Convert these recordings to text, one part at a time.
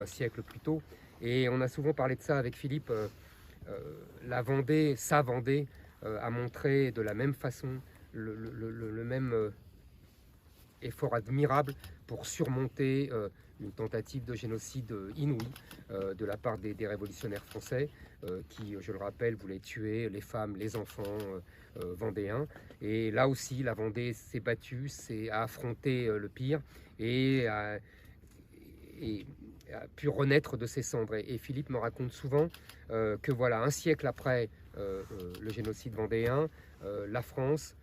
un siècle plus tôt. Et on a souvent parlé de ça avec Philippe. La Vendée, sa Vendée, a montré de la même façon le même effort admirable pour surmonter une tentative de génocide inouïe de la part des révolutionnaires français qui, je le rappelle, voulaient tuer les femmes, les enfants vendéens. Et là aussi, la Vendée s'est battue, a affronté le pire et a pu renaître de ses cendres. Et Philippe me raconte souvent que voilà, un siècle après le génocide vendéen, la France,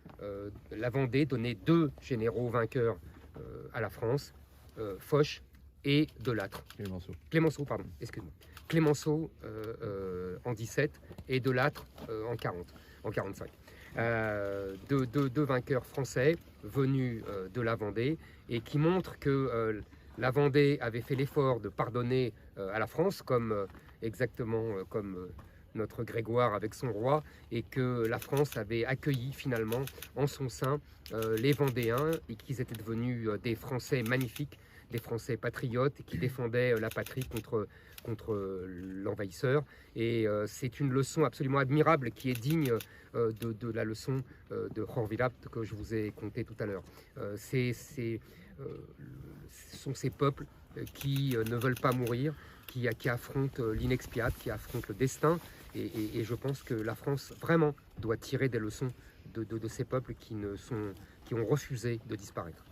la Vendée donnait 2 généraux vainqueurs à la France, Foch et Delattre. Clémenceau, pardon, excuse-moi. Clémenceau en 17 et Delattre en 40, en 45. Deux vainqueurs français venus de la Vendée et qui montrent que la Vendée avait fait l'effort de pardonner à la France, exactement comme notre Grégoire avec son roi, et que la France avait accueilli finalement en son sein les Vendéens et qu'ils étaient devenus des Français magnifiques, des Français patriotes qui défendaient la patrie contre l'envahisseur. Et c'est une leçon absolument admirable qui est digne de la leçon de Jorvillapt que je vous ai contée tout à l'heure. Ce sont ces peuples qui ne veulent pas mourir, qui affrontent l'inexpiable, qui affrontent le destin. Et je pense que la France vraiment doit tirer des leçons de ces peuples qui ont refusé de disparaître.